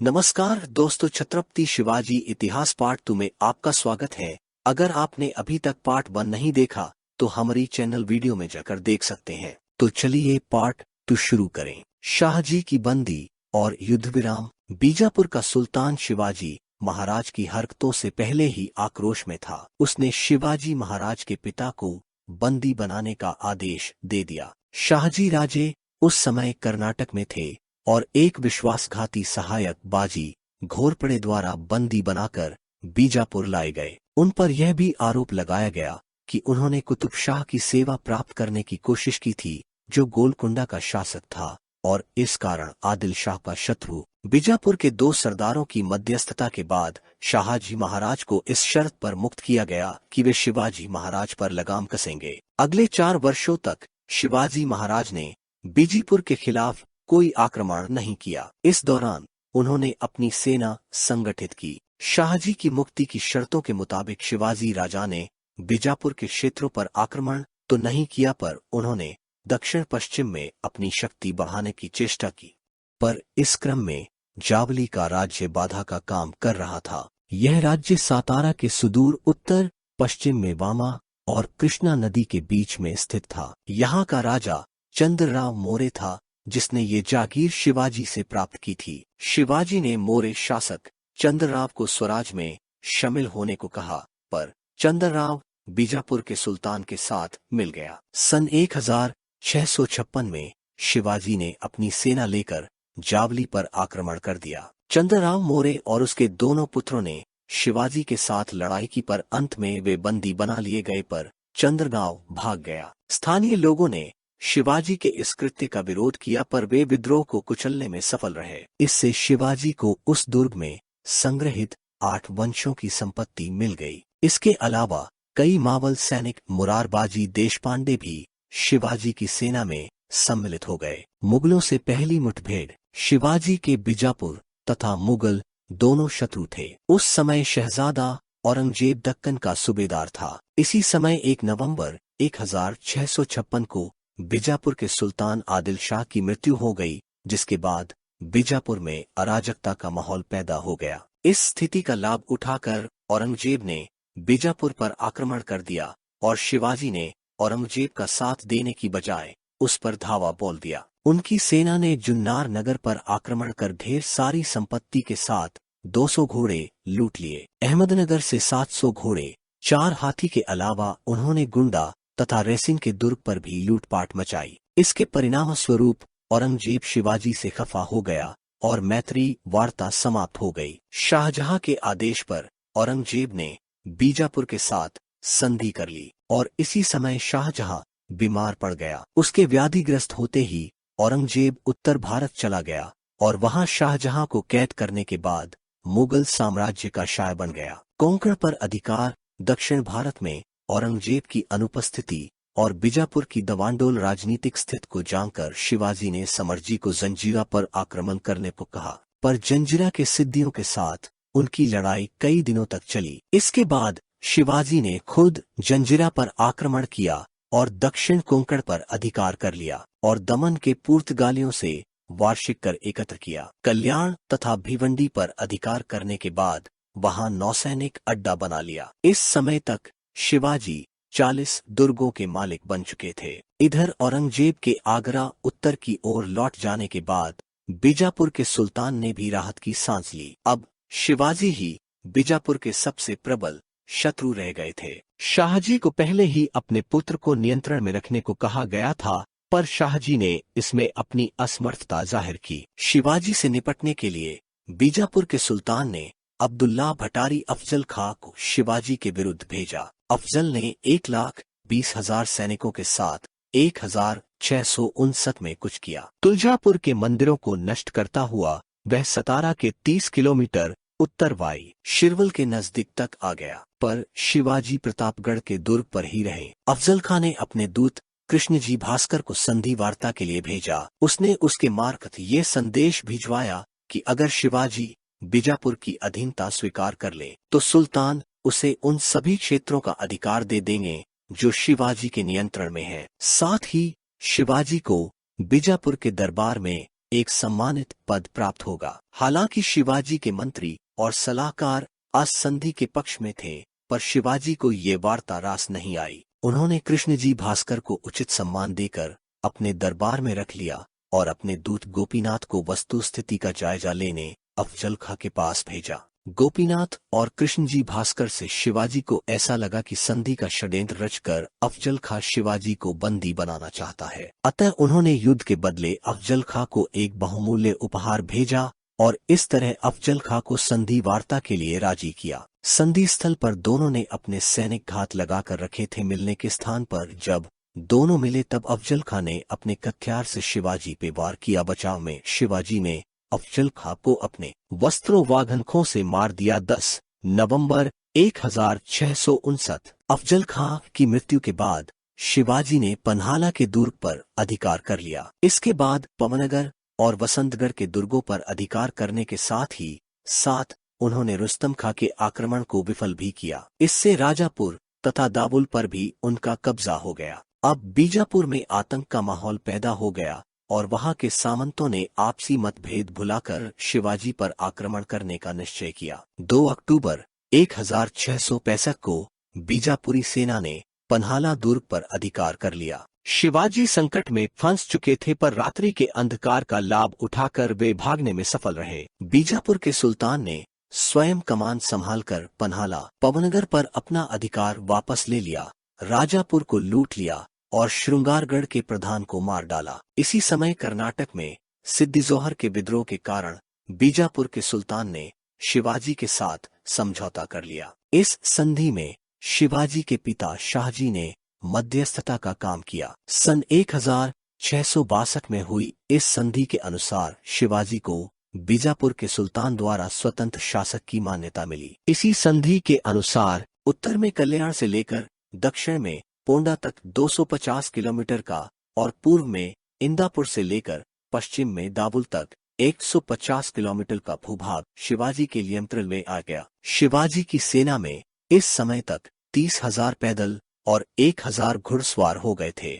नमस्कार दोस्तों, छत्रपति शिवाजी इतिहास पार्ट 2 में आपका स्वागत है। अगर आपने अभी तक पार्ट 1 नहीं देखा तो हमारी चैनल वीडियो में जाकर देख सकते हैं। तो चलिए पार्ट 2 शुरू करें। शाहजी की बंदी और युद्ध विराम। बीजापुर का सुल्तान शिवाजी महाराज की हरकतों से पहले ही आक्रोश में था। उसने शिवाजी महाराज के पिता को बंदी बनाने का आदेश दे दिया। शाहजी राजे उस समय कर्नाटक में थे और एक विश्वासघाती सहायक बाजी घोरपड़े द्वारा बंदी बनाकर बीजापुर लाए गए। उन पर यह भी आरोप लगाया गया कि उन्होंने कुतुब शाह की सेवा प्राप्त करने की कोशिश की थी, जो गोलकुंडा का शासक था और इस कारण आदिल शाह का शत्रु। बीजापुर के 2 सरदारों की मध्यस्थता के बाद शाहजी महाराज को इस शर्त पर मुक्त किया गया कि वे शिवाजी महाराज पर लगाम कसेंगे। अगले 4 वर्षों तक शिवाजी महाराज ने बीजापुर के खिलाफ कोई आक्रमण नहीं किया। इस दौरान उन्होंने अपनी सेना संगठित की। शाहजी की मुक्ति की शर्तों के मुताबिक शिवाजी राजा ने बीजापुर के क्षेत्रों पर आक्रमण तो नहीं किया, पर उन्होंने दक्षिण पश्चिम में अपनी शक्ति बढ़ाने की चेष्टा की। पर इस क्रम में जावली का राज्य बाधा का काम कर रहा था। यह राज्य सातारा के सुदूर उत्तर पश्चिम में वामा और कृष्णा नदी के बीच में स्थित था। यहाँ का राजा चंद्रराव मौर्य था, जिसने ये जागीर शिवाजी से प्राप्त की थी। शिवाजी ने मौर्य शासक चंद्रराव को स्वराज में शामिल होने को कहा, पर चंद्रराव बीजापुर के सुल्तान के साथ मिल गया। सन 1656 में शिवाजी ने अपनी सेना लेकर जावली पर आक्रमण कर दिया। चंद्रराव मौर्य और उसके दोनों पुत्रों ने शिवाजी के साथ लड़ाई की, पर अंत में वे बंदी बना लिए गए, पर चंद्रगांव भाग गया। स्थानीय लोगों ने शिवाजी के इस कृत्य का विरोध किया, पर वे विद्रोह को कुचलने में सफल रहे। इससे शिवाजी को उस दुर्ग में संग्रहित 8 वंशों की संपत्ति मिल गई। इसके अलावा कई मावल सैनिक मुरारबाजी देशपांडे भी शिवाजी की सेना में सम्मिलित हो गए। मुगलों से पहली मुठभेड़। शिवाजी के बीजापुर तथा मुगल दोनों शत्रु थे। उस समय शहजादा औरंगजेब दक्कन का सूबेदार था। इसी समय 1 नवंबर 1656 को बीजापुर के सुल्तान आदिल शाह की मृत्यु हो गई, जिसके बाद बीजापुर में अराजकता का माहौल पैदा हो गया। इस स्थिति का लाभ उठाकर औरंगजेब ने बीजापुर पर आक्रमण कर दिया और शिवाजी ने औरंगजेब का साथ देने की बजाय उस पर धावा बोल दिया। उनकी सेना ने जुन्नार नगर पर आक्रमण कर ढेर सारी संपत्ति के साथ 200 घोड़े लूट लिए। अहमदनगर से 700 घोड़े, 4 हाथी के अलावा उन्होंने गुंडा तथा रेसिंग के दुर्ग पर भी लूटपाट मचाई। इसके परिणाम स्वरूप औरंगजेब शिवाजी से खफा हो गया और मैत्री वार्ता समाप्त हो गई। शाहजहां के आदेश पर औरंगजेब ने बीजापुर के साथ संधि कर ली और इसी समय शाहजहां बीमार पड़ गया। उसके व्याधिग्रस्त होते ही औरंगजेब उत्तर भारत चला गया और वहां शाहजहां को कैद करने के बाद मुगल साम्राज्य का शाह बन गया। कोंकण पर अधिकार। दक्षिण भारत में औरंगजेब की अनुपस्थिति और बीजापुर की दवांडोल राजनीतिक स्थिति को जानकर शिवाजी ने समरजी को जंजीरा पर आक्रमण करने को कहा, पर जंजीरा के सिद्धियों के साथ उनकी लड़ाई कई दिनों तक चली। इसके बाद शिवाजी ने खुद जंजीरा पर आक्रमण किया और दक्षिण कोंकण पर अधिकार कर लिया और दमन के पुर्तगालियों से वार्षिक कर एकत्र किया। कल्याण तथा भिवंडी पर अधिकार करने के बाद वहां नौसैनिक अड्डा बना लिया। इस समय तक शिवाजी 40 दुर्गों के मालिक बन चुके थे। इधर औरंगजेब के आगरा उत्तर की ओर लौट जाने के बाद बीजापुर के सुल्तान ने भी राहत की सांस ली। अब शिवाजी ही बीजापुर के सबसे प्रबल शत्रु रह गए थे। शाहजी को पहले ही अपने पुत्र को नियंत्रण में रखने को कहा गया था, पर शाहजी ने इसमें अपनी असमर्थता जाहिर की। शिवाजी से निपटने के लिए बीजापुर के सुल्तान ने अब्दुल्ला भटारी अफजल खां को शिवाजी के विरुद्ध भेजा। अफजल ने 1,20,000 सैनिकों के साथ 1659 में कुछ किया। तुलजापुर के मंदिरों को नष्ट करता हुआ वह सतारा के 30 किलोमीटर उत्तर वाई शिरवल के नजदीक तक आ गया, पर शिवाजी प्रतापगढ़ के दुर्ग पर ही रहे। अफजल खां ने अपने दूत कृष्णजी भास्कर को संधि वार्ता के लिए भेजा। उसने उसके मार्फत ये संदेश भिजवाया कि अगर शिवाजी बीजापुर की अधीनता स्वीकार कर ले तो सुल्तान उसे उन सभी क्षेत्रों का अधिकार दे देंगे जो शिवाजी के नियंत्रण में है। साथ ही शिवाजी को बीजापुर के दरबार में एक सम्मानित पद प्राप्त होगा। हालांकि शिवाजी के मंत्री और सलाहकार आज संधि के पक्ष में थे, पर शिवाजी को ये वार्ता रास नहीं आई। उन्होंने कृष्णजी भास्कर को उचित सम्मान देकर अपने दरबार में रख लिया और अपने दूत गोपीनाथ को वस्तु स्थिति का जायजा लेने अफजल खां के पास भेजा। गोपीनाथ और कृष्णजी भास्कर से शिवाजी को ऐसा लगा कि संधि का षड्यंत्र रचकर अफजल खां शिवाजी को बंदी बनाना चाहता है। अतः उन्होंने युद्ध के बदले अफजल खां को एक बहुमूल्य उपहार भेजा और इस तरह अफजल खां को संधि वार्ता के लिए राजी किया। संधि स्थल पर दोनों ने अपने सैनिक घात लगाकर रखे थे। मिलने के स्थान पर जब दोनों मिले तब अफजल खां ने अपने कथियार से शिवाजी पे वार किया। बचाव में शिवाजी ने अफजल खां को अपने वस्त्रों व घनखों से मार दिया। 10 नवंबर 1659 अफजल खां की मृत्यु के बाद शिवाजी ने पन्हाला के दुर्ग पर अधिकार कर लिया। इसके बाद पवनगर और वसंतगढ़ के दुर्गों पर अधिकार करने के साथ उन्होंने रुस्तम खां के आक्रमण को विफल भी किया। इससे राजापुर तथा दाबुल पर भी उनका कब्जा हो गया। अब बीजापुर में आतंक का माहौल पैदा हो गया और वहां के सामंतों ने आपसी मतभेद भुलाकर शिवाजी पर आक्रमण करने का निश्चय किया। 2 अक्टूबर 1665 को बीजापुरी सेना ने पन्हाला दुर्ग पर अधिकार कर लिया। शिवाजी संकट में फंस चुके थे, पर रात्रि के अंधकार का लाभ उठाकर वे भागने में सफल रहे। बीजापुर के सुल्तान ने स्वयं कमान संभालकर पन्हाला पवनगर पर अपना अधिकार वापस ले लिया, राजापुर को लूट लिया और श्रृंगारगढ़ के प्रधान को मार डाला। इसी समय कर्नाटक में सिद्दी जोहर के विद्रोह के कारण बीजापुर के सुल्तान ने शिवाजी के साथ समझौता कर लिया। इस संधि में शिवाजी के पिता शाहजी ने मध्यस्थता का काम किया। सन 1662 में हुई इस संधि के अनुसार शिवाजी को बीजापुर के सुल्तान द्वारा स्वतंत्र शासक की मान्यता मिली। इसी संधि के अनुसार उत्तर में कल्याण से लेकर दक्षिण में पोंडा तक 250 किलोमीटर का और पूर्व में इंदापुर से लेकर पश्चिम में दाबुल तक 150 किलोमीटर का भूभाग शिवाजी के नियंत्रण में आ गया। शिवाजी की सेना में इस समय तक 30,000 पैदल और 1,000 घुड़सवार हो गए थे।